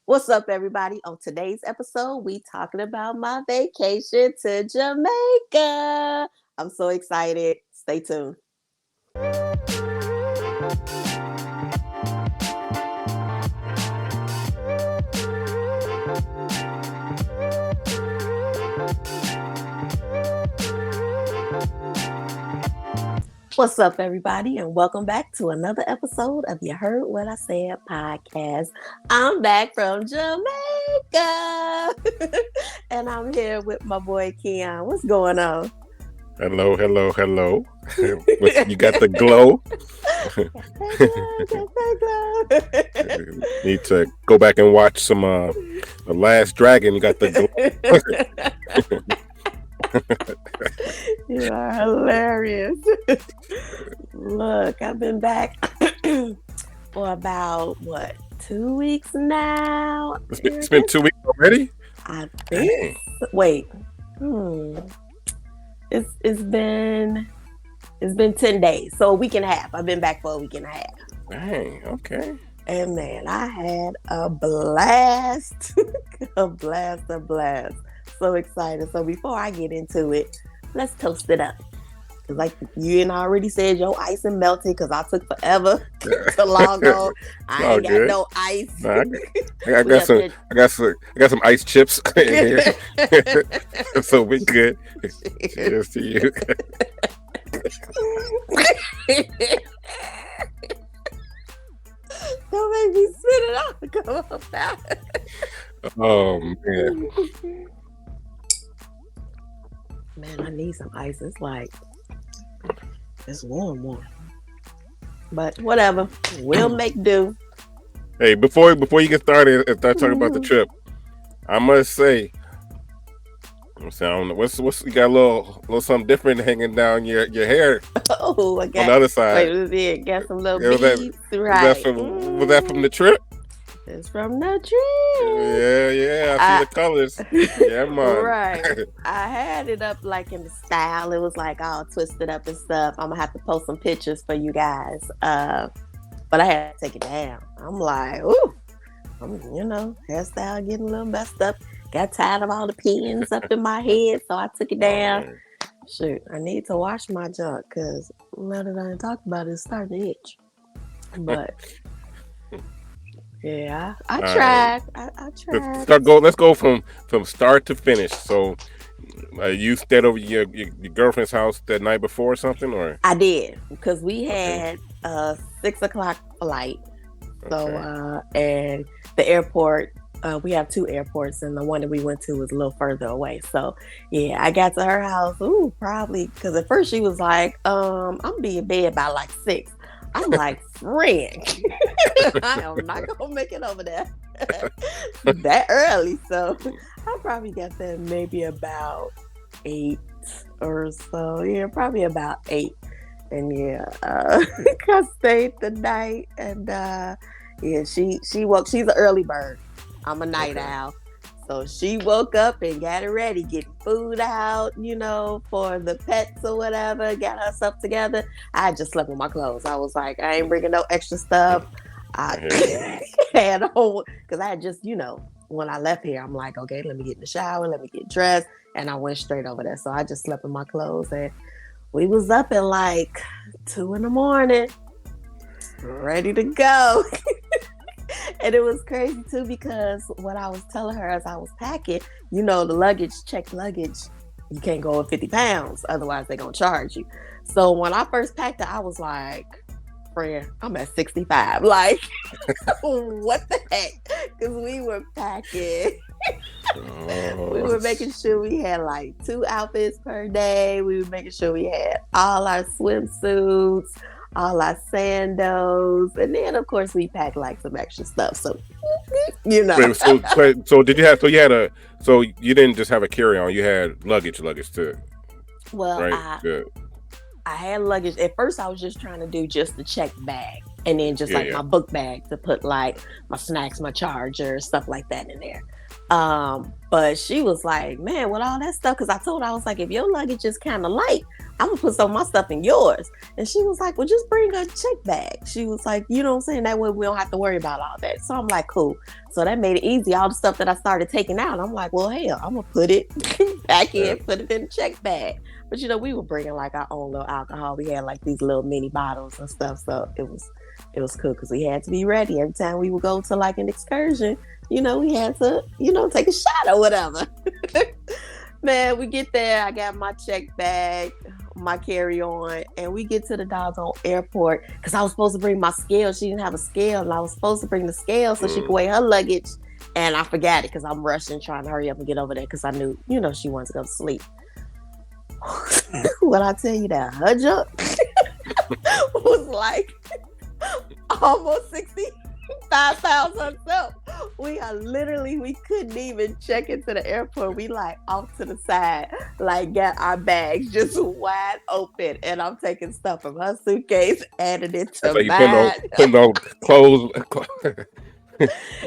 What's up, everybody? On today's episode, we talking about my vacation to Jamaica. I'm so excited. Stay tuned. What's up, everybody, and welcome back to another episode of You Heard What I Said podcast. I'm back from Jamaica, and I'm here with my boy Kion. What's going on? Hello. You got the glow. Need to go back and watch some The Last Dragon. You got the glow. You are hilarious. Look, I've been back for about 2 weeks now. It's been 2 weeks already. I think. Wait. It's been 10 days, so a week and a half. I've been back for a week and a half. Dang. Okay. And man, I had a blast. a blast. So excited. So before I get into it, let's toast it up. Cause like you and I already said, your ice and melted because I took forever to log on. I ain't got good. no ice. Nah, I got some ice chips in here. So we good. Cheers to you. Don't make me spit it out. Come on now. Oh man. Man, I need some ice. It's warm. But whatever. We'll make do. Hey, before you get started and start talking about the trip, I must say, I don't know what's you got a little something different hanging down your hair. Oh, I got on the other side. Got some little Was beads. Right. Was that from the trip? It's from the trip. Yeah. I see the colors. Yeah, man. Right. I had it up like in the style. It was like all twisted up and stuff. I'm gonna have to post some pictures for you guys. But I had to take it down. I'm like, ooh, hairstyle getting a little messed up. Got tired of all the pins up in my head, so I took it down. Shoot, I need to wash my junk because now that I talked about it, it's starting to itch. But yeah, I tried. I tried. Let's go from start to finish. So, you stayed over your girlfriend's house that night before or something, or? I did because we had a 6:00 flight. So and the airport. We have two airports, and the one that we went to was a little further away. So, yeah, I got to her house. Probably because at first she was like, "I'm be in bed by like 6." I'm like, "Friend, I am not gonna make it over there that early." So, I probably got there maybe about 8 or so. Yeah, probably about 8. And yeah, I stayed the night, and she woke. She's an early bird. I'm a night owl. So she woke up and got it ready, getting food out, for the pets or whatever, got herself together. I just slept with my clothes. I was like, I ain't bringing no extra stuff. I had on, because I had just, when I left here, I'm like, okay, let me get in the shower, let me get dressed. And I went straight over there. So I just slept in my clothes. And we was up at like 2 a.m, ready to go. And it was crazy too because what I was telling her as I was packing, the luggage, checked luggage, you can't go over 50 pounds, otherwise they're gonna charge you. So when I first packed it, I was like, friend, I'm at 65. Like, what the heck? Because we were packing. We were making sure we had like 2 outfits per day. We were making sure we had all our swimsuits, all our sandals, and then of course we packed like some extra stuff. So So did you have? So you didn't just have a carry-on. You had luggage too. Well, right? I had luggage. At first, I was just trying to do just the check bag, and then just my book bag to put like my snacks, my charger, stuff like that in there. But she was like, man, with all that stuff, because I told her, I was like, if your luggage is kind of light, I'm gonna put some of my stuff in yours. And she was like, well, just bring a check bag. She was like, you know what I'm saying? That way we don't have to worry about all that. So I'm like, cool. So that made it easy. All the stuff that I started taking out, I'm like, well, hell, I'm gonna put it back in, put it in the check bag. But we were bringing like our own little alcohol. We had like these little mini bottles and stuff. So it was cool because we had to be ready every time we would go to like an excursion. We had to, take a shot or whatever. Man, we get there. I got my check bag, my carry on, and we get to the doggone airport because I was supposed to bring my scale. She didn't have a scale, and I was supposed to bring the scale so she could weigh her luggage. And I forgot it because I'm rushing, trying to hurry up and get over there because I knew, she wanted to go to sleep. When I tell you that her jump was like almost 65 pounds herself. We couldn't even check into the airport. We like off to the side, like got our bags just wide open, and I'm taking stuff from her suitcase, adding it to So you mine. putting on clothes,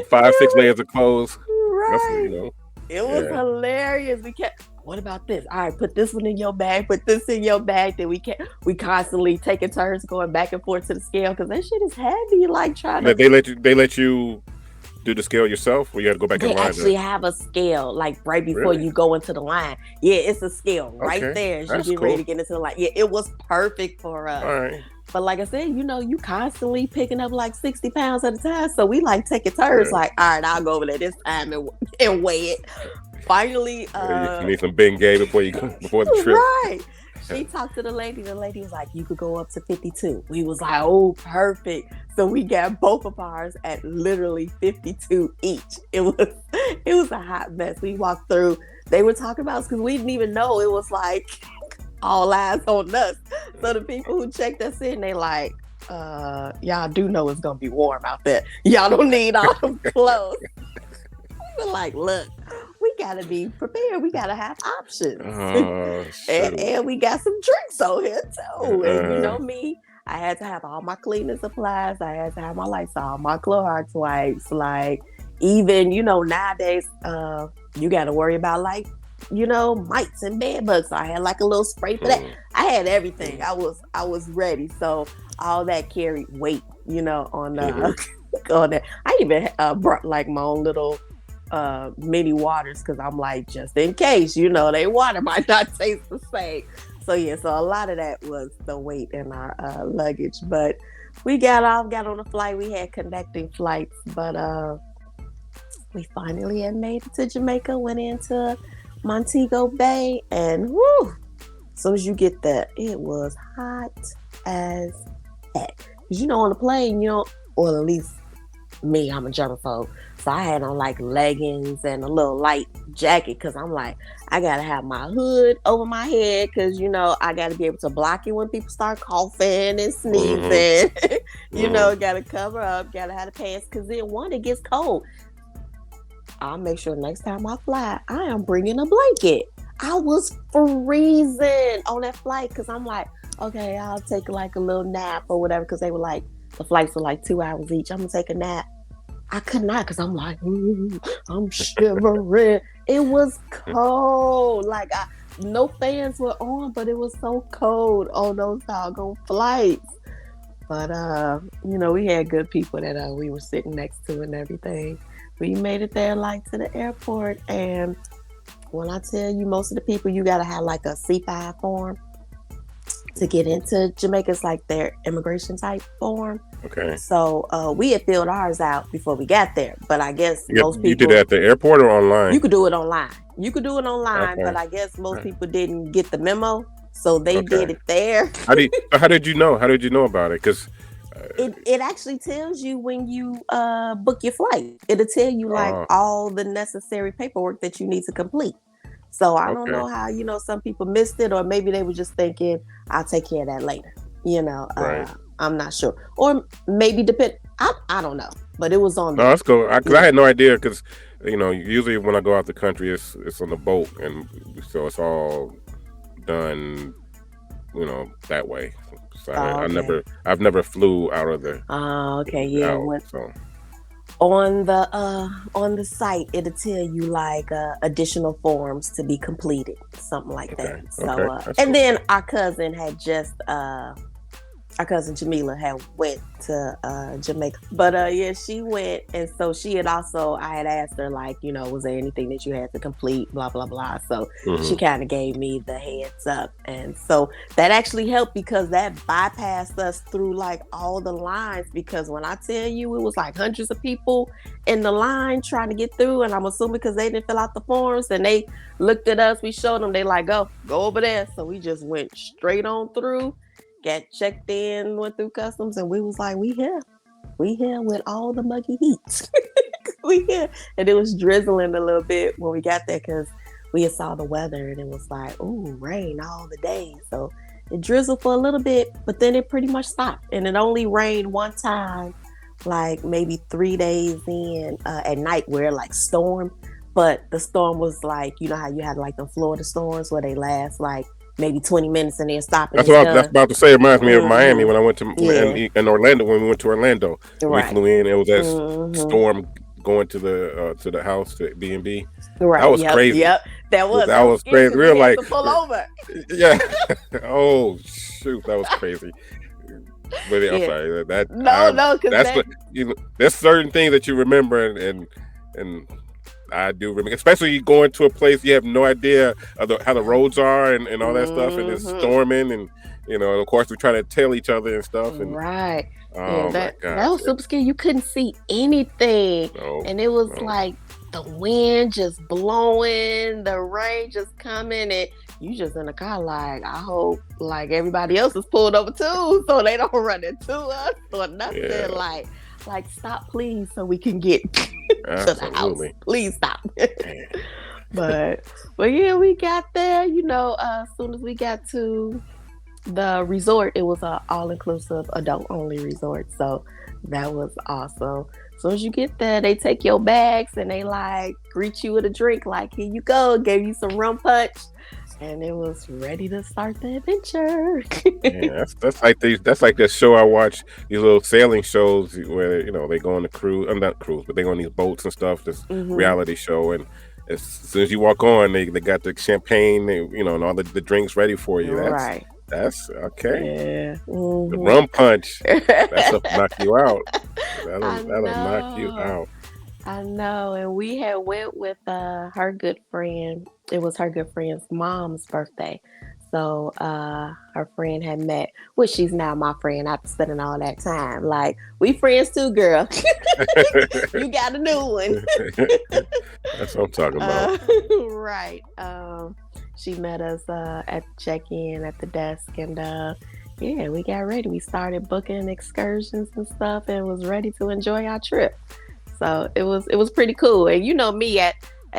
5, 6 layers of clothes. That's Right. It was yeah. hilarious. We kept, what about this? All right, put this one in your bag, put this in your bag. Then we constantly taking turns going back and forth to the scale because that shit is heavy. Like trying to. They let you do the scale yourself, or you got to go back They in line actually to. have a scale like right before Really? you go into the line. Yeah, it's a scale right Okay, there as you that's get ready cool. to get into the line. Yeah, it was perfect for us. All right. But like I said, you constantly picking up like 60 pounds at a time. So we like taking turns, Yeah. like, all right, I'll go over there this time and weigh it. Finally, You need some Bengay before you go before the trip. right. She talked to the lady. The lady was like, you could go up to 52. We was like, oh, perfect. So we got both of ours at literally 52 each. It was a hot mess. We walked through. They were talking about us because we didn't even know it was like all eyes on us. So the people who checked us in, they like, y'all do know it's gonna be warm out there. Y'all don't need all them clothes. We were like, look, we gotta be prepared. We gotta have options. Oh shoot. and we got some drinks on here too. And you Uh, know me, I had to have all my cleaning supplies. I had to have my Lysol, my Clorox wipes. Like even nowadays, you got to worry about like mites and bed bugs. So I had like a little spray for that. I had everything. I was ready. So all that carried weight. On on that. I even brought like my own little mini waters because I'm like, just in case, they water might not taste the same. So yeah, so a lot of that was the weight in our luggage. But we got on the flight. We had connecting flights, but we finally had made it to Jamaica, went into Montego Bay, and whoo, as soon as you get there, it was hot as heck. Because on the plane, or at least me, I'm a germaphobe. So I had on like leggings and a little light jacket because I'm like, I gotta have my hood over my head because I gotta be able to block it when people start coughing and sneezing. Gotta cover up, gotta have the pants because then one, it gets cold. I'll make sure next time I fly, I am bringing a blanket. I was freezing on that flight because I'm like, okay, I'll take like a little nap or whatever because they were like, the flights were like 2 hours each. I'm gonna take a nap. I could not because I'm like, I'm shivering. It was cold. Like no fans were on, but it was so cold on those doggone flights. But we had good people that we were sitting next to and everything. We made it there like to the airport, and when I tell you, most of the people you gotta have like a C5 form to get into Jamaica. It's like their immigration type form. okay. So we had filled ours out before we got there, but I guess most You did people that at the airport or online? you could do it online. Okay. But I guess most people didn't get the memo, so they did it there. How did you know? How did you know about it? Because It actually tells you when you book your flight. It'll tell you like uh, all the necessary paperwork that you need to complete. So I don't okay, know how some people missed it, or maybe they were just thinking I'll take care of that later. right. I'm not sure, or maybe depend. I don't know, but it was on No, there. that's cool. Because I had no idea. Because usually when I go out the country, it's on the boat, and so it's all done, that way. So Oh, okay. I've never flew out of the Oh, okay. Yeah. out. So On the site it'll tell you like additional forms to be completed, something like that. Okay. So Okay. That's and cool. then our cousin Jamila had went to Jamaica. But yeah, she went, and so she had also, I had asked her like, was there anything that you had to complete, blah blah blah. So she Hmm. kind of gave me the heads up, and so that actually helped because that bypassed us through like all the lines. Because when I tell you, it was like hundreds of people in the line trying to get through, and I'm assuming because they didn't fill out the forms, and they looked at us, we showed them, they like go over there, so we just went straight on through, got checked in, went through customs, and we was like, we here with all the muggy heat. We here, and it was drizzling a little bit when we got there because we had saw the weather, and it was like, ooh, rain all the day. So it drizzled for a little bit, but then it pretty much stopped, and it only rained one time, like maybe 3 days in at night, where it like storm. But the storm was like, you know how you had like the Florida storms where they last like maybe 20 minutes and then stop and That's it's what that's done. about to say. It reminds me of Miami Mm-hmm. when I went to Yeah. in Orlando when we went to Orlando. We Right. flew in. It was that Mm-hmm. storm going to the house to B&B. That Right. was Yep. crazy. Yep. That That was was scary crazy. because We we were had like, to pull over. yeah. Oh shoot, that was crazy. But I'm Yeah. sorry that No, no, because that's that. what there's certain things that you remember and I do remember, especially you going to a place you have no idea of how the roads are and all that stuff, and it's Mm-hmm. storming, and and of course we try to tell each other and stuff, and Right. Yeah, oh my that gosh, was super scary. You couldn't see anything. no, And it was no, like the wind just blowing, the rain just coming, and you just in the car like, I hope like everybody else is pulled over too so they don't run into us or nothing. yeah, Like stop please so we can get to the house. absolutely, Please stop. man. but but yeah, we got there, as soon as we got to the resort, it was a all inclusive adult only resort. So that was awesome. As soon as you get there, they take your bags and they like greet you with a drink, like here you go, gave you some rum punch, and it was ready to start the adventure. Yeah, that's like that's like that show I watch, these little sailing shows where they go on the cruise. I'm not cruise, but they go on these boats and stuff. This Hmm. reality show, and as soon as you walk on, they got the champagne, and all the drinks ready for you. Right. That's okay. Yeah. The Hmm. rum punch, that stuff will knock you out. I That'll knock you know. out. I know, and we had went with her good friend. It was her good friend's mom's birthday. So her friend had met, which she's now my friend after spending all that time. Like, we friends too, girl. You got a new one. That's what I'm talking about. Right. She met us at check-in at the desk, and yeah, we got ready. We started booking excursions and stuff, and was ready to enjoy our trip. So it was pretty cool. And you know me, at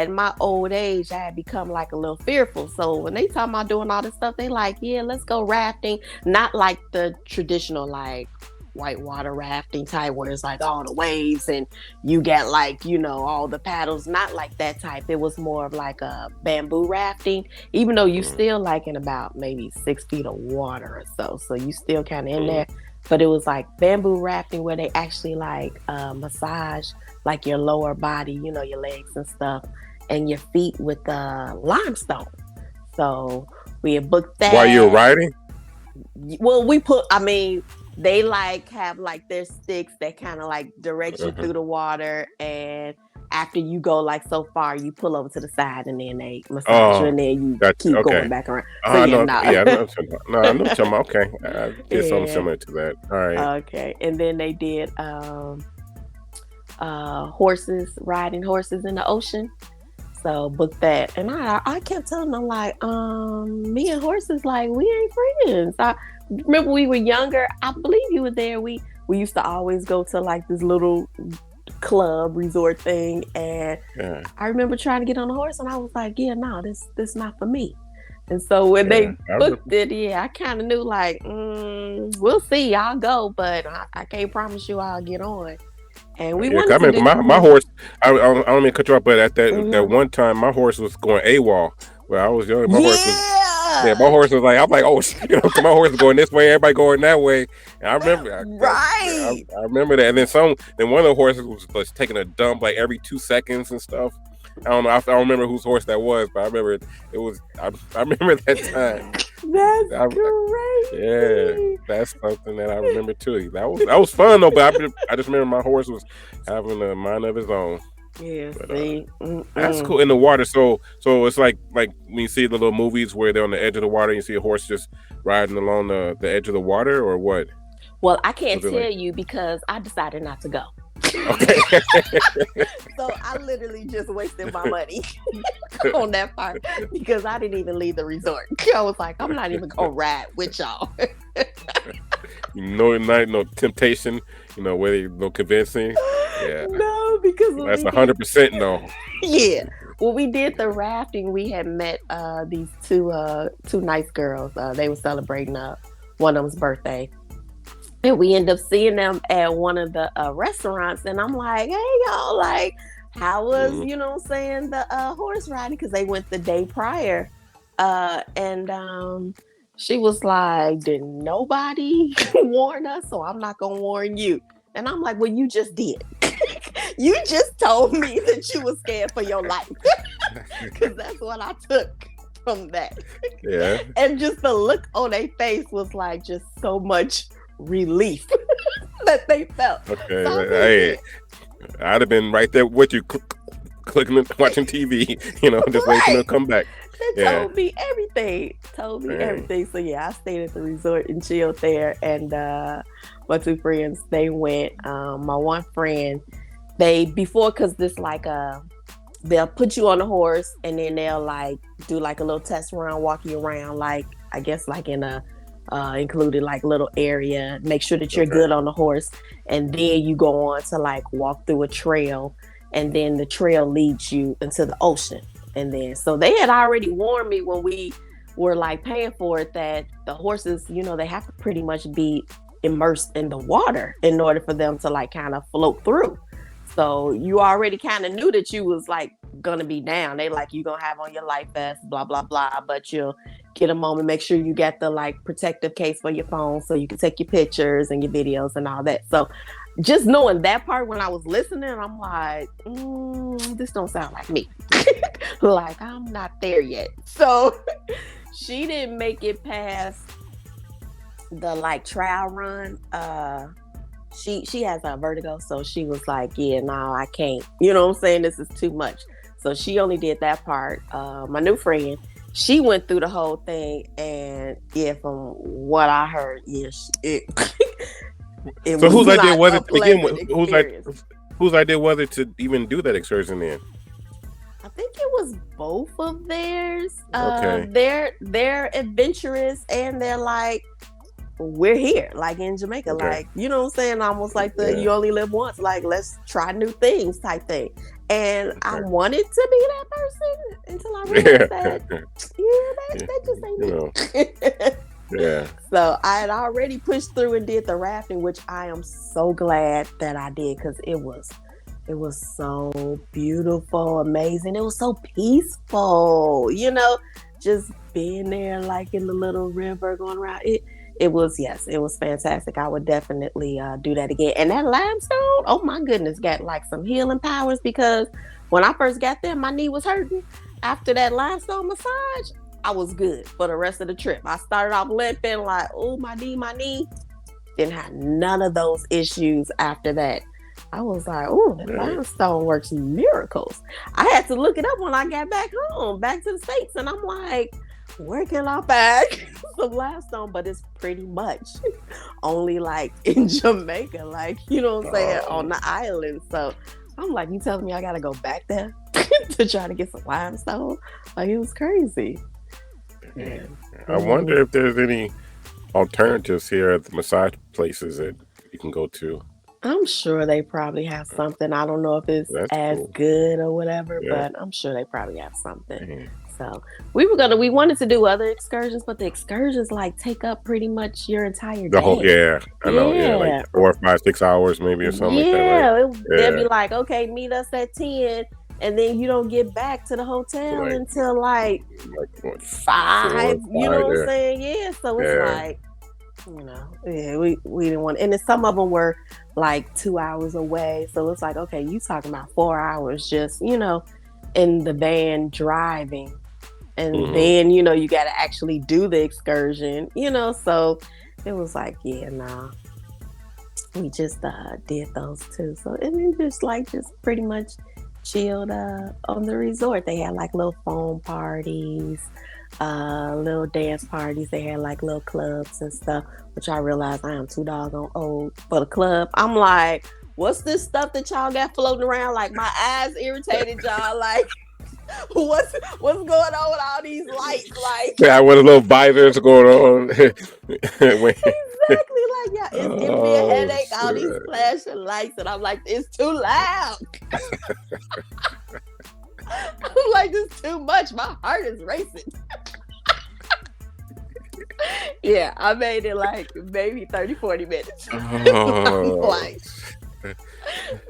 my old age, I had become like a little fearful. So when they talk about doing all this stuff, they like, yeah, let's go rafting. Not like the traditional like whitewater rafting type where it's like all the waves and you get like, all the paddles. Not like that type. It was more of like a bamboo rafting, even though you Mm, still like in about maybe 6 feet of water or so. So you still kind of in mm, there. But it was like bamboo rafting where they actually like massage like your lower body, your legs and stuff, and your feet with limestone. So we had booked while you're that. riding. Well, I mean, they like have like their sticks that kind of like direct you Uh-huh. through the water, and after you go like so far, you pull over to the side, and then they massage you, Oh, and then you gotcha. keep going Okay. back around. So I yeah, know. no. Yeah, I know. What you're talking about. No, I know what you're talking about. Okay, I did something Yeah. similar to that. All right. Okay. And then they did horses, riding horses in the ocean. So book that. And I kept telling them like, me and horses, like, we ain't friends. I remember we were younger. I believe you were there. We used to always go to like this little club resort thing, and Yeah. I remember trying to get on a horse, and I was like, yeah, no, this not for me. And so when Yeah. they booked it, yeah, I kind of knew like, we'll see, I'll go, but I can't promise you I'll get on. And we Yeah, 'cause I wanted to remember do. my horse. I don't mean to cut you off, but at that Mhm. one time, my horse was going AWOL. When I was young, my horse was Yeah, Yeah, my horse was like, I'm like, oh, my horse is going this way, everybody going that way. And I remember, Right. I remember that. And then one of the horses was taking a dump like every 2 seconds and stuff. I don't know. I don't remember whose horse that was, but I remember it was. I remember that time. That's Yeah, crazy. that's something that I remember too. That was fun though. But I just remember my horse was having a mind of his own. Yeah, But see. that's cool in the water. So it's like when you see the little movies where they're on the edge of the water, and you see a horse just riding along the edge of the water, or what? Well, I can't Was it tell like you because I decided not to go. okay? So I literally just wasted my money on that part because I didn't even leave the resort. I was like, I'm not even gonna ride with y'all. No temptation. Where no convincing. Yeah, No, because that's 100% no. yeah. When we did the rafting, we had met these two nice girls. They were celebrating one of them's birthday. And we end up seeing them at one of the restaurants. And I'm like, hey, y'all, like, how was, what I'm saying, the horse riding? Because they went the day prior. And she was like, did nobody warn us? So I'm not going to warn you. And I'm like, well, you just did. You just told me that you were scared for your life. Because that's what I took from that. Yeah. And just the look on their face was like just so much relief that they felt. Okay. So hey, I'd have been right there with you, clicking, watching TV. Just waiting for them to come back. They told me everything. So yeah, I stayed at the resort and chilled there. And my two friends, they went. My one friend, because this like they'll put you on a horse and then they'll like do like a little test run, walk you around, like I guess like in a included like little area, make sure that you're good on the horse, and then you go on to like walk through a trail, and then the trail leads you into the ocean. And then so they had already warned me when we were like paying for it that the horses, they have to pretty much be immersed in the water in order for them to like kind of float through. So you already kind of knew that you was like gonna be down. They like, you gonna have on your life vest, blah blah blah, but you'll get a moment, make sure you got the like protective case for your phone so you can take your pictures and your videos and all that. So just knowing that part, when I was listening, I'm like, this don't sound like me. Like, I'm not there yet. So she didn't make it past the like trial run. She has a vertigo, so she was like, yeah, no, I can't. You know what I'm saying? This is too much. So she only did that part. My new friend, she went through the whole thing, and yeah, from what I heard, yes, it so whose idea was it to begin with? Whose idea was it to even do that excursion then? I think it was both of theirs. Okay. They're adventurous, and they're like, we're here, like in Jamaica, like, you know what I'm saying? Almost like you only live once, like, let's try new things type thing. And I wanted to be that person until I realized that just ain't me. Yeah. So I had already pushed through and did the rafting, which I am so glad that I did, because it was so beautiful, amazing. It was so peaceful, just being there, like in the little river going around. It was fantastic. I would definitely do that again. And that limestone, oh my goodness, got like some healing powers, because when I first got there, my knee was hurting. After that limestone massage, I was good for the rest of the trip. I started off limping, like, oh, my knee. Didn't have none of those issues after that. I was like, oh, the limestone works miracles. I had to look it up when I got back to the States. And I'm like, where can I find some limestone? But it's pretty much only like in Jamaica, like, you know what I'm saying, on the island. So I'm like, you telling me I got to go back there to try to get some limestone? Like, it was crazy. Yeah. I wonder if there's any alternatives here at the massage places that you can go to. I'm sure they probably have something. I don't know if it's good or whatever, but I'm sure they probably have something. Mm-hmm. So we wanted to do other excursions, but the excursions like take up pretty much your entire day. The whole, I know, like 4, 5, 6 hours maybe or something like that. Right? They'll be like, okay, meet us at 10, and then you don't get back to the hotel Like until like what, 5. You 4 5 know what I'm there. saying? Yeah. So it's Yeah. like, yeah, we didn't want, and then some of them were like 2 hours away. So it's like, okay, you talking about 4 hours just, in the van driving. And Hmm. then, you got to actually do the excursion, so it was like, yeah, nah, we just did those two. So, and then just pretty much chilled on the resort. They had like little phone parties, little dance parties. They had like little clubs and stuff, which I realized I am too doggone old for the club. I'm like, what's this stuff that y'all got floating around? Like my eyes irritated, y'all. Like, what's going on with all these lights? Like, Yeah, with a little visors going on. When- exactly, like, yeah, it's giving me a oh headache, all these shit. flashing lights, and I'm like, it's too loud. I'm like, this is too much. My heart is racing. Yeah, I made it like maybe 30, 40 minutes. I'm Oh, like,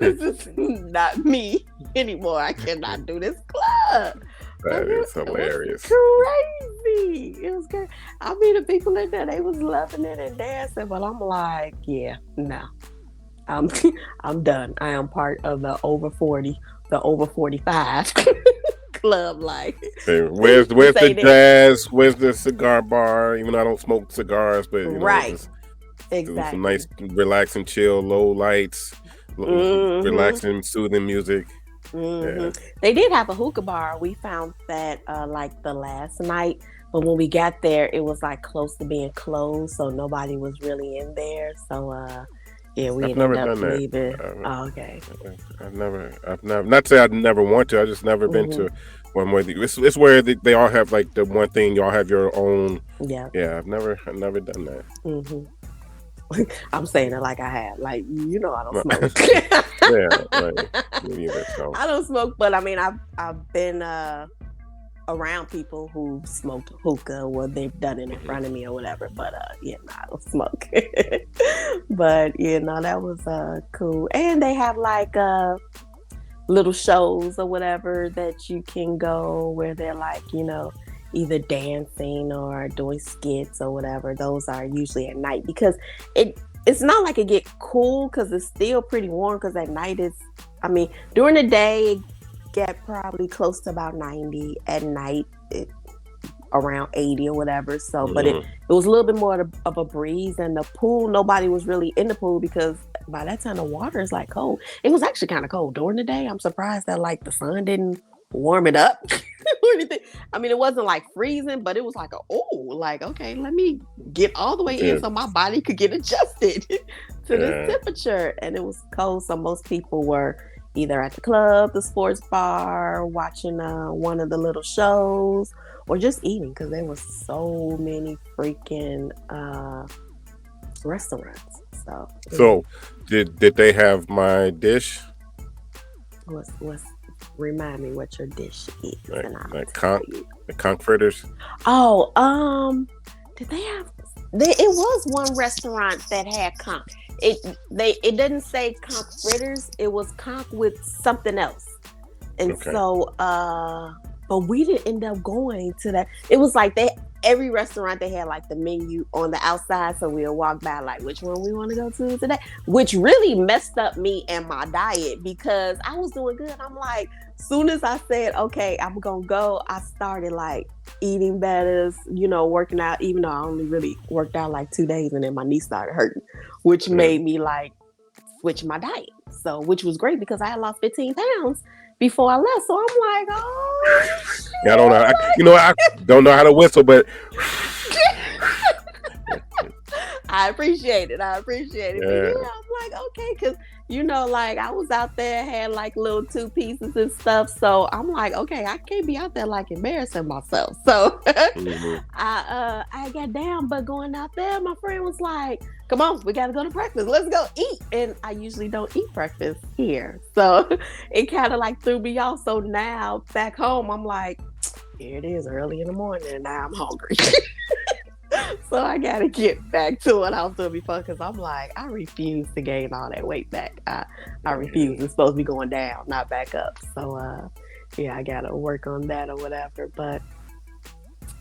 this is not me anymore. I cannot do this club. Like, that is it was hilarious. crazy. It was crazy. I mean, the people in there, they was loving it and dancing, but I'm like, yeah, no. I'm I'm done. I am part of the over 40, the over 45 club. Like, Hey, this where's the ain't it. jazz? Where's the cigar bar? Even though I don't smoke cigars, but Right. just do some Exactly. nice, relaxing, chill, low lights, Mm-hmm. relaxing, soothing music. Yeah. They did have a hookah bar. We found that like the last night, but when we got there, it was like close to being closed, so nobody was really in there. So yeah, we I've ended never up done that. leaving. Oh, okay. I've never, not say I've never want to. I just never been Hmm. to one where it's where they all have like the one thing y'all have your own. Yeah. Yeah, I've never done that. Hmm. I'm saying it like I have. Like, I don't No. smoke. Yeah, right. Me either. So I don't smoke, but I mean, I've been around people who smoked hookah, or they've done it in front of me or whatever. But yeah, no, I don't smoke. But that was cool. And they have like little shows or whatever that you can go where they're like, either dancing or doing skits or whatever. Those are usually at night because it's not like it get cool because it's still pretty warm because at night I mean, during the day it get probably close to about 90. At night it around 80 or whatever. So, but it mhm. was a little bit more of a breeze, and the pool, nobody was really in the pool because by that time the water is like cold. It was actually kind of cold during the day. I'm surprised that like the sun didn't warm it up or anything. I mean, it wasn't like freezing, but it was like, like, okay, let me get all the way in Yeah, so my body could get adjusted to this yeah. temperature. And it was cold, so most people were either at the club, the sports bar, watching one of the little shows, or just eating because there was so many freaking restaurants. So yeah, So, did they have my dish? what's remind me what your dish is, Like and I'll like tell conch, you. the conch fritters? Oh, did they have? It was one restaurant that had conch. It didn't say conch fritters. It was conch with something else. And Okay. so but we didn't end up going to that. It was like every restaurant they had like the menu on the outside, so we'll walk by like which one we want to go to today, which really messed up me and my diet because I was doing good. I'm like, soon as I said okay, I'm gonna go, I started like eating better, working out, even though I only really worked out like 2 days, and then my knee started hurting, which Yeah. made me like switch my diet. So, which was great because I had lost 15 pounds before I left. So I'm like, oh Yeah, I don't know. shit, I don't know how to whistle, but like I appreciate it. I appreciate it. But yeah, yeah, I'm like, okay, because like I was out there, had like little two pieces and stuff. So I'm like, okay, I can't be out there like embarrassing myself. So hmm, I got down, but going out there, my friend was like, come on, we gotta go to breakfast. Let's go eat. And I usually don't eat breakfast here. So it kind of like threw me off. So now back home, I'm like, here it is early in the morning and now I'm hungry. So I gotta get back to what I was doing before because I'm like, I refuse to gain all that weight back. I refuse. It's supposed to be going down, not back up. So yeah, I gotta work on that or whatever. But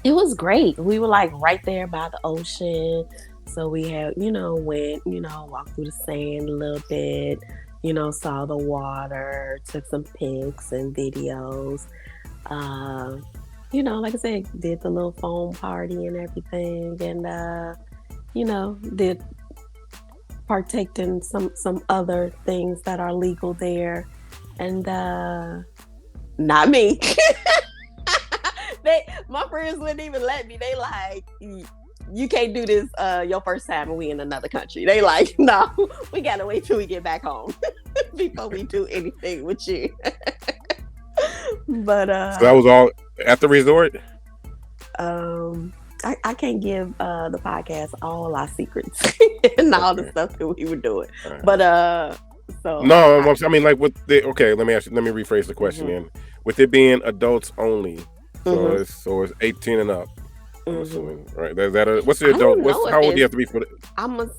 it was great. We were like right there by the ocean. So we had, went, walked through the sand a little bit, saw the water, took some pics and videos. Uh, like I said, did the little foam party and everything, and did partake in some other things that are legal there, and not me. My friends wouldn't even let me. They like, you can't do this your first time and we in another country. They like, no, we gotta wait till we get back home before we do anything with you. But So that was all at the resort. I can't give the podcast all our secrets and all the stuff that we were doing. Right. But so no, I mean, like with the let me rephrase the question. Then, with it being adults only, so it's 18 and up. I'm assuming, right? What's the adult? How old do you have to be for?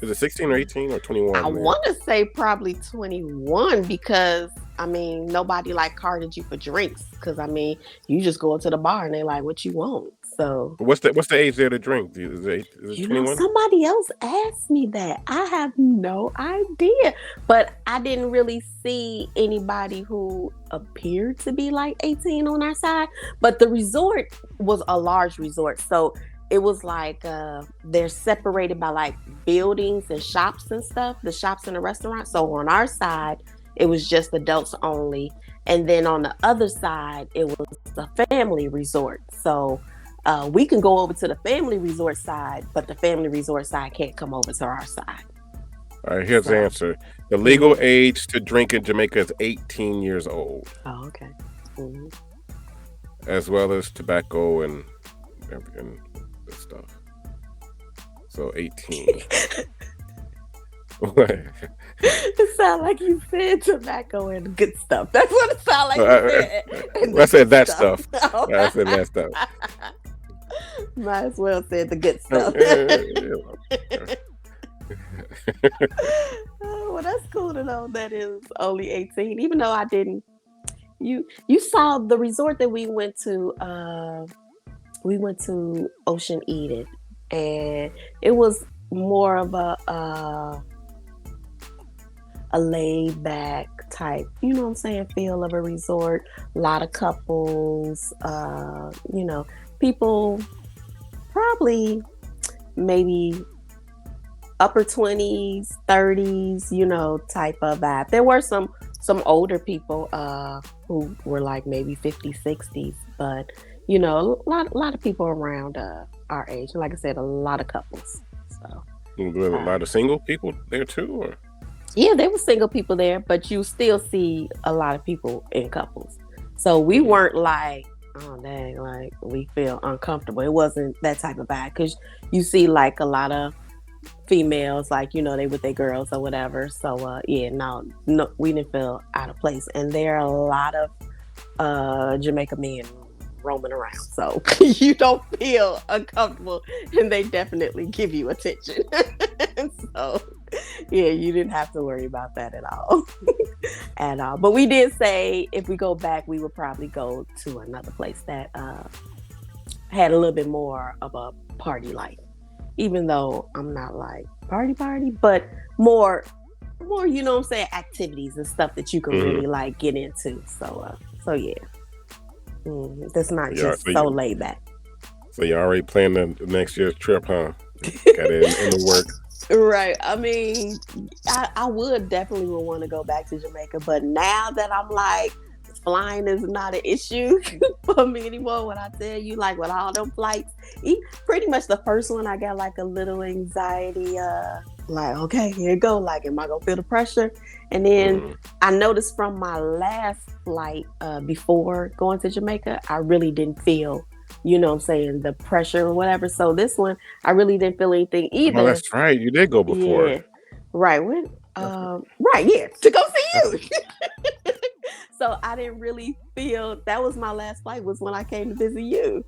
Is it 16 or 18 or 21? I want to say probably 21 because I mean nobody like carded you for drinks because I mean you just go into the bar and they like what you want. So what's the age there to drink? Is it 21? Somebody else asked me that. I have no idea, but I didn't really see anybody who appeared to be like 18 on our side. But the resort was a large resort, so it was like they're separated by like buildings and shops and stuff. The shops and the restaurant. So on our side, it was just adults only, and then on the other side, it was a family resort. So. We can go over to the family resort side, but the family resort side can't come over to our side. All right, here's the answer. The legal age to drink in Jamaica is 18 years old. Oh, okay. As well as tobacco and this stuff. So 18. It sounded like you said tobacco and good stuff. That's what it sounded like you said. I said that stuff. I said that stuff. Might as well said the good stuff. Well, that's cool to know that is only 18. Even though I didn't. You saw the resort that we went to. We went to Ocean Eden, and it was more of a laid back type, what I'm saying, feel of a resort. A lot of couples, people probably maybe upper 20s, 30s, type of vibe. There were some older people who were like maybe 50s, 60s, but a lot of people around our age. Like I said, a lot of couples. So a lot of single people there too, or? Yeah, there were single people there, but you still see a lot of people in couples. So we weren't like, oh dang, like we feel uncomfortable. It wasn't that type of vibe because you see like a lot of females, like they with their girls or whatever. So no, we didn't feel out of place. And there are a lot of Jamaican men roaming around, so you don't feel uncomfortable, and they definitely give you attention. So you didn't have to worry about that at all. But we did say if we go back, we would probably go to another place that had a little bit more of a party life, even though I'm not like party, but more activities and stuff that you can really like get into. So yeah. That's not just so laid back. So you already planning the next year's trip, huh? Got it in the works. Right. I mean, I would definitely want to go back to Jamaica, but now that I'm like, flying is not an issue for me anymore. When I tell you, like with all them flights, pretty much the first one I got like a little anxiety. Like, okay, here it go. Like, am I gonna feel the pressure? And then I noticed from my last flight before going to Jamaica, I really didn't feel, the pressure or whatever. So this one, I really didn't feel anything either. Oh, that's right. You did go before. Yeah. Right. When? Right. Yeah. To go see you. So I didn't really feel that was my last flight was when I came to visit you.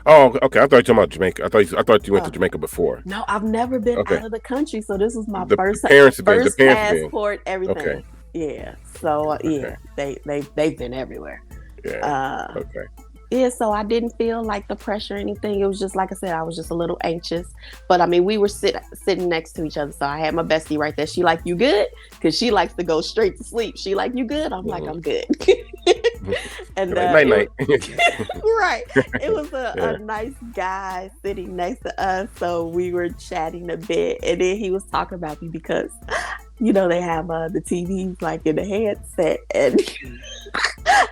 Oh, okay. I thought you were talking about Jamaica. I thought you went to Jamaica before. No, I've never been out of the country, so this was my first passport. Everything. Okay. Yeah. So they've been everywhere. Yeah. Okay. Yeah, so I didn't feel like the pressure or anything. It was just like I said, I was just a little anxious. But I mean, we were sitting next to each other, so I had my bestie right there. She like, "You good?" Because she likes to go straight to sleep. She like, "You good?" I'm like, "I'm good." And like, night night. right, it was a Yeah. nice guy sitting next to us, so we were chatting a bit, and then he was talking about me because they have the TVs like in the headset, and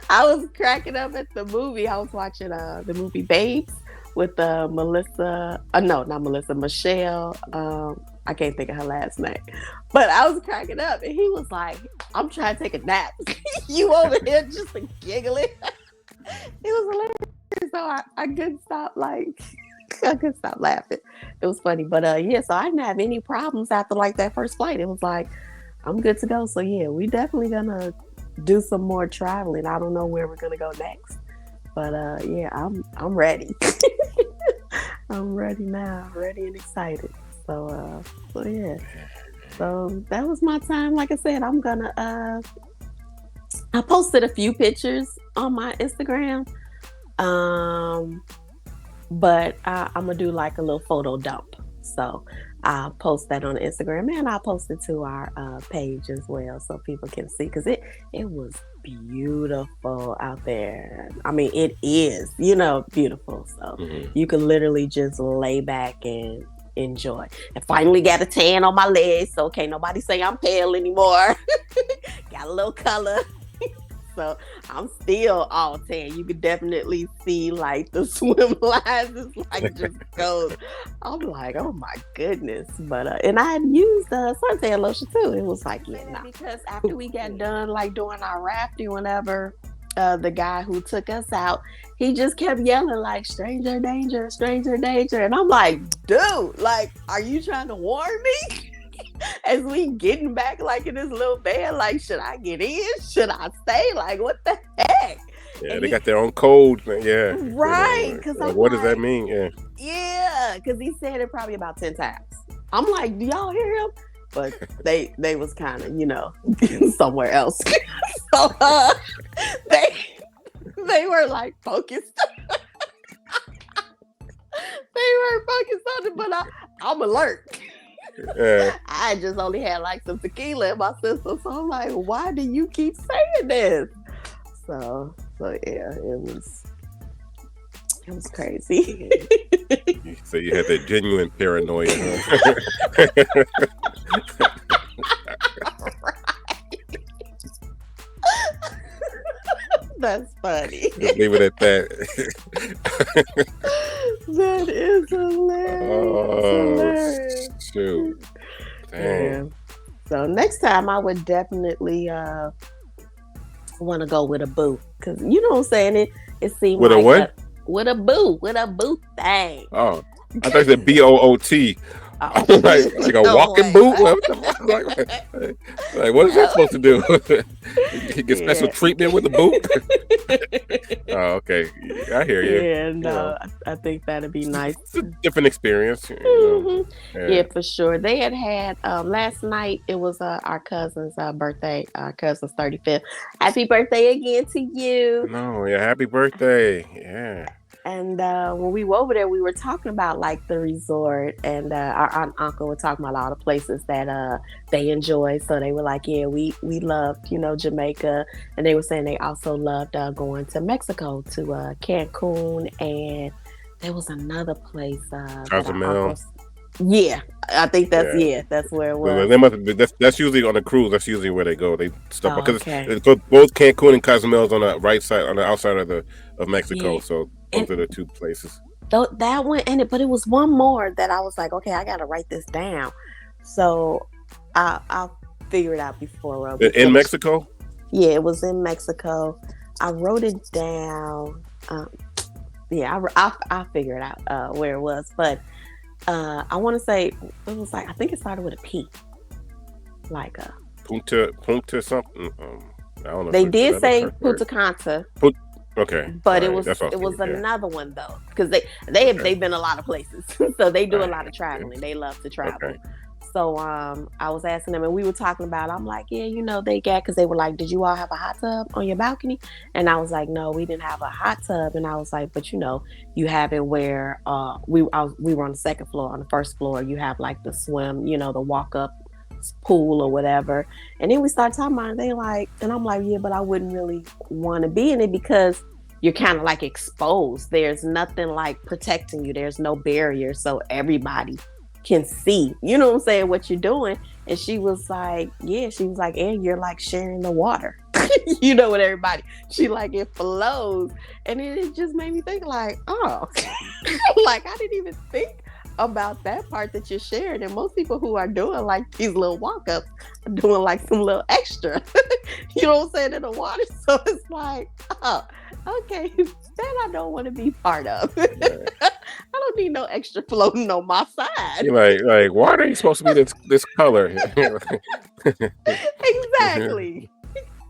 I was cracking up at the movie. I was watching the movie Babes with Melissa. No, not Melissa. Michelle. I can't think of her last name, but I was cracking up, and he was like, "I'm trying to take a nap. You over here just giggling." It was hilarious. So I couldn't stop I couldn't stop laughing. It was funny, but yeah. So I didn't have any problems after like that first flight. It was like I'm good to go. So yeah, we definitely gonna do some more traveling. I don't know where we're gonna go next, but yeah, I'm ready. I'm ready now, ready and excited. So yeah. So that was my time. Like I said, I'm gonna I posted a few pictures on my Instagram. Um but I'm gonna do like a little photo dump. So I'll post that on Instagram and I'll post it to our page as well so people can see because it was beautiful out there. I mean, it is, beautiful. So you can literally just lay back and enjoy. I finally got a tan on my legs, so can't nobody say I'm pale anymore. Got a little color. So I'm still all tan. You could definitely see like the swim lines. It's like just goes. I'm like, oh my goodness. But and I had used suntan lotion too. It was like, yeah, nah. Because after we got done like doing our rafting, whenever the guy who took us out, he just kept yelling like stranger danger, stranger danger. And I'm like, dude, like, are you trying to warn me? As we getting back like in this little van, like, should I get in? Should I stay? Like, what the heck? Yeah, and they got their own code. Yeah. Right. Because what does that mean? Yeah. Yeah. Because he said it probably about 10 times. I'm like, do y'all hear him? But they was kind of, somewhere else. So they were like focused. They were focused on it, but I'm alert. Yeah. I just only had like some tequila in my system, so I'm like, why do you keep saying this? So yeah, it was crazy. So you had that genuine paranoia. That's funny. Just leave it at that. That is hilarious. Oh, shoot. Dang. Yeah. So next time I would definitely want to go with a boo. Because you know what I'm saying? It seemed with like a what? With a boo thing. Oh. I thought you said BOOT. Oh, like a walking boot? Like, what is that supposed to do? You get special treatment with a boot? Oh, okay. I hear you. Yeah, no, I think that'd be nice. It's a different experience. Yeah, for sure. They had last night, it was our cousin's birthday, our cousin's 35th. Happy birthday again to you. No, yeah, happy birthday. Yeah. And when we were over there, we were talking about like the resort, and our aunt and uncle were talking about all the places that they enjoy. So they were like, yeah, we loved, Jamaica. And they were saying they also loved going to Mexico, to Cancun. And there was another place. Cozumel. Yeah, I think that's where it was. They must be, that's usually on a cruise. That's usually where they go. They stop because both Cancun and Cozumel is on the right side, on the outside of Mexico. Yeah. So those are the two places. That one but it was one more that I was like, okay, I got to write this down. So I'll figure it out before. In Mexico? Yeah, it was in Mexico. I wrote it down. I'll figure it out where it was, but. I want to say it was like, I think it started with a P, like a Punta something. I don't know. They did say Punta Cana. Okay, but it was another one though, because they've been a lot of places, so they do a lot of traveling. They love to travel. Okay. So I was asking them, and we were talking about. I'm like, yeah, they got, because they were like, did you all have a hot tub on your balcony? And I was like, no, we didn't have a hot tub. And I was like, but you have it where we were on the second floor. On the first floor, you have like the swim, the walk up pool or whatever. And then we started talking about it. They like, and I'm like, yeah, but I wouldn't really want to be in it because you're kind of like exposed. There's nothing like protecting you. There's no barrier, so everybody can see, what I'm saying, what you're doing. And she was like, and you're like sharing the water, with everybody. She like, it flows. And it just made me think like, oh, like I didn't even think about that part that you're sharing. And most people who are doing like these little walk-ups are doing like some little extra, what I'm saying, in the water. So it's like, oh, okay, that I don't want to be part of. I don't need no extra floating on my side. You're like, water ain't supposed to be this color. Exactly.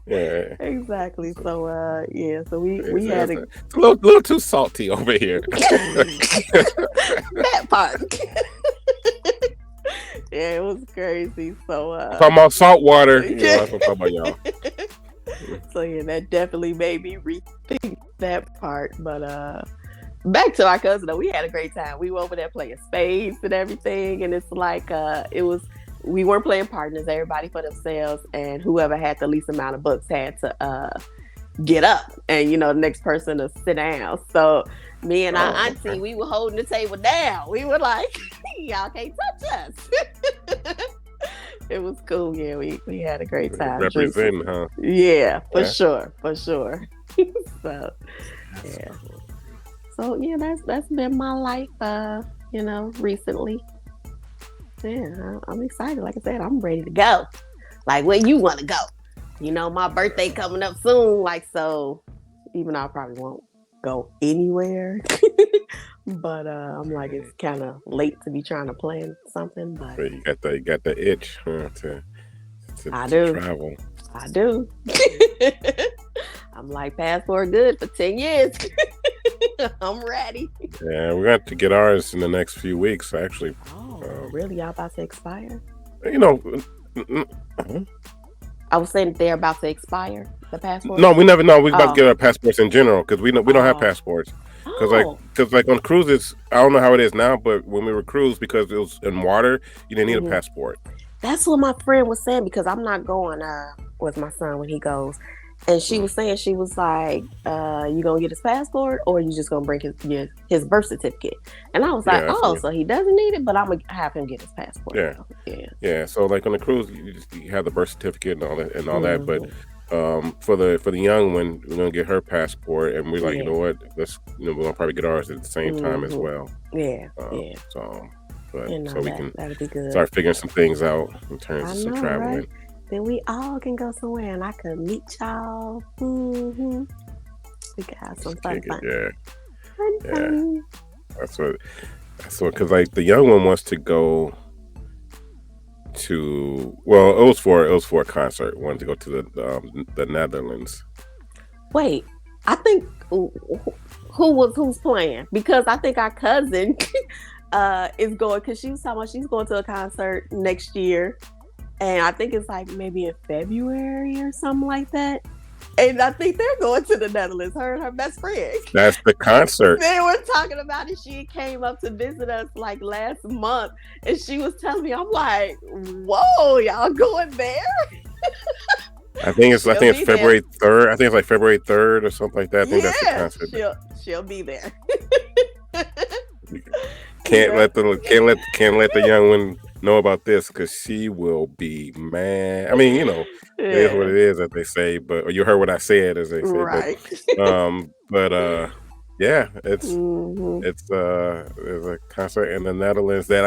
Yeah. Exactly. So so we had it's a little too salty over here. That part. Yeah, it was crazy. So talking about salt water. That's what I'm talking about, y'all. So yeah, that definitely made me rethink that part. But back to our cousin though, we had a great time. We were over there playing spades and everything, and it's like we weren't playing partners, everybody for themselves, and whoever had the least amount of books had to get up, and the next person to sit down. So me and our auntie, we were holding the table down. We were like, y'all can't touch us. It was cool. Yeah, we had a great time. Representing, huh? Yeah, for sure. So yeah. So yeah, that's been my life, recently. Yeah, I'm excited. Like I said, I'm ready to go. Like, where you want to go? My birthday coming up soon. Like, so even though I probably won't go anywhere, but I'm like, it's kind of late to be trying to plan something. But you got the itch, huh, to travel. I do. I'm like, passport good for 10 years. I'm ready. Yeah, we're going to get ours in the next few weeks, actually. Oh, really? Y'all about to expire? I was saying they're about to expire, the passport. No, we never know. We're about to get our passports in general because we don't have passports. Because like on cruises, I don't know how it is now, but when we were cruised, because it was in water, you didn't need a passport. That's what my friend was saying, because I'm not going with my son when he goes. And she was saying, she was like, you gonna get his passport, or you just gonna bring his birth certificate? And I was like, so he doesn't need it, but I'm gonna have him get his passport. Yeah. So like on the cruise, you have the birth certificate and all that, but for the young one, we're gonna get her passport, and we're like, you know what? Let's we're gonna probably get ours at the same time as well. So we can start figuring some things out in terms of some traveling. Right? Then we all can go somewhere, and I could meet y'all. We could have some fun. Yeah. That's what. Because like the young one wants to go to. Well, it was for a concert. Wanted to go to the Netherlands. Wait, I think who's playing? Because I think our cousin is going, because she was talking about she's going to a concert next year. And I think it's like maybe in February or something like that. And I think they're going to the Netherlands, her and her best friend. That's the concert. They were talking about it. She came up to visit us like last month. And she was telling me, I'm like, whoa, y'all going there? I think it's February 3rd. I think it's like February 3rd or something like that. I think that's the concert. She'll be there. Can't let the young one know about this, because she will be mad. I mean, it is what it is, that they say, or you heard what I said, as they say. Right. But yeah, it's there's a concert in the Netherlands that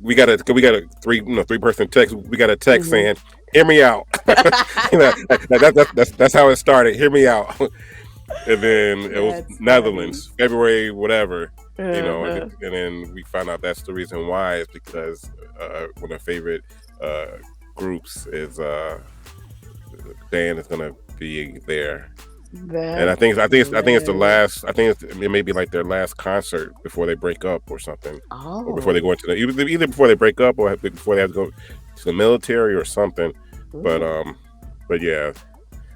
we got a 3-person text. We got a text saying, "Hear me out." That's how it started. Hear me out. And then it was Netherlands, February, whatever. And then we found out that's the reason why. Is because one of our favorite groups is band is gonna be there And That's I think it's the hilarious. last. It may be like their last concert before they break up or something, or before they Oh. go into either before they break up or before they have to go to the military or something. But Mm, but yeah,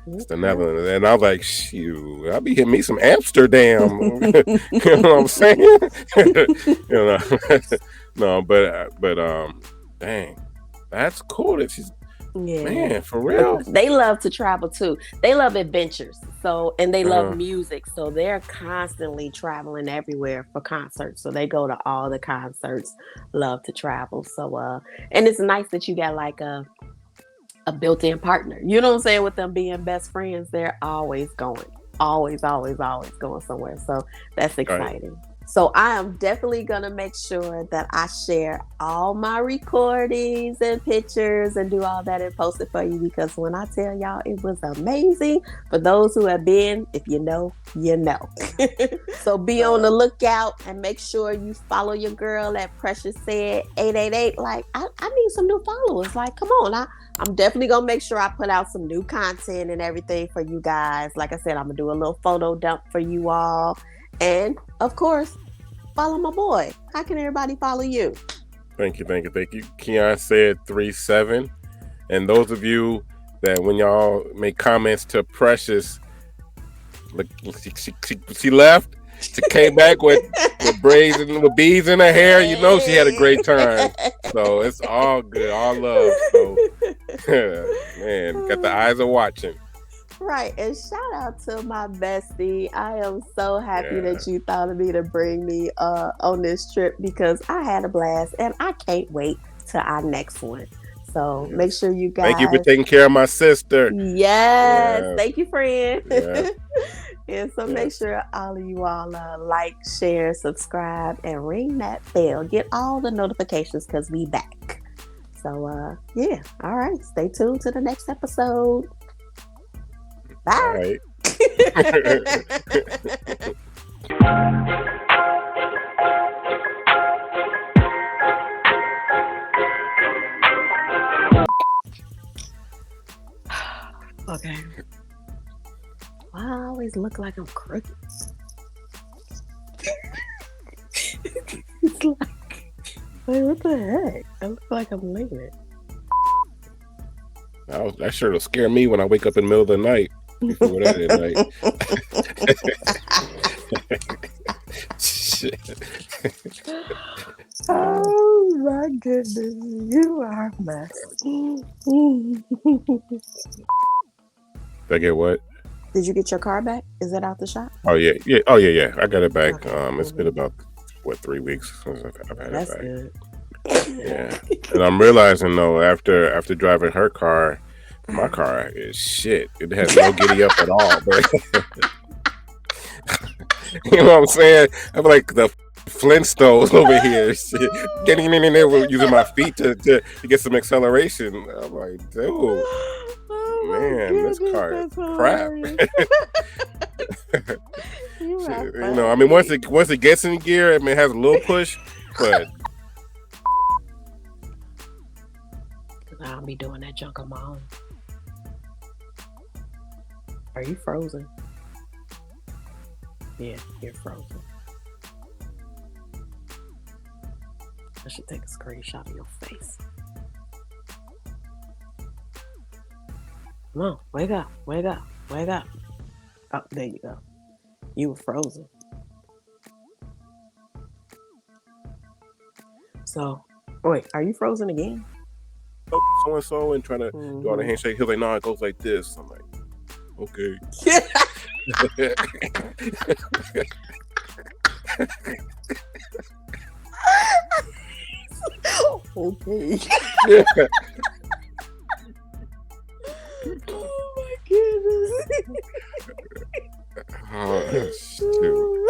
it's the okay. Netherlands, and I was like, shoot, I'll be hitting me some Amsterdam. You know what I'm saying? You know, no, dang, that's cool that she's Yeah. man for real. They love to travel too. They love adventures. So, and they love Uh, music. So they're constantly traveling everywhere for concerts. So they go to all the concerts, love to travel. So, and it's nice that you got like a built-in partner. You know what I'm saying? With them being best friends, they're always going. Always, always, always going somewhere. So that's right. exciting. So I am definitely going to make sure that I share all my recordings and pictures and do all that and post it for you, because when I tell y'all it was amazing, for those who have been, if you know, you know. So be on the lookout and make sure you follow your girl at Precious Said 888. Like, I need some new followers. Like, come on. I'm definitely gonna make sure I put out some new content and everything for you guys. Like I said, I'm gonna do a little photo dump for you all. And of course, follow my boy. How can everybody follow you? Thank you. Kion said 37. And those of you that when y'all make comments to Precious, look, she left. She came back with braids and with beads in her hair. You know she had a great time. So it's all good, all love. So man, got the eyes of watching. Right. And shout out to my bestie. I am so happy Yeah. that you thought of me to bring me on this trip, because I had a blast and I can't wait to our next one. So Yes. make sure you Thank you for guys. taking care of my sister. Yes. Yes. Thank you, friend. Yes. And so make Yes. sure all of you all like, share, subscribe, and ring that bell. Get all the notifications because we back. So yeah. All right. Stay tuned to the next episode. All Bye. right. Okay. Why I always look like I'm crooked? It's like, wait, what the heck? I look like I'm leaning. That sure will scare me when I wake up in the middle of the night. Before that at night. Shit. Oh my goodness, you are a mess. Did I get what? Did you get your car back? Is it out the shop? Oh yeah. Oh yeah. I got it back. Okay. It's been about 3 weeks since I've had That's it back. good. Yeah, and I'm realizing though after driving her car, my car is shit. It has no giddy up at all. But you know what I'm saying? I'm like the Flintstones over here. Shit. Getting in there using my feet to get some acceleration. I'm like, dude, Oh man, this car is crap. You know, I mean, once it gets in gear, I mean, it has a little push, but I'll be doing that junk on my own. Are you frozen? Yeah, you're frozen. I should take a screenshot of your face. Come on, wake up. Oh, there you go. You were frozen. So, wait, are you frozen again? so and so and trying to do all the handshake. He was like, "No, it goes like this." I'm like, "Okay." Okay. Oh my goodness. Oh, shoot.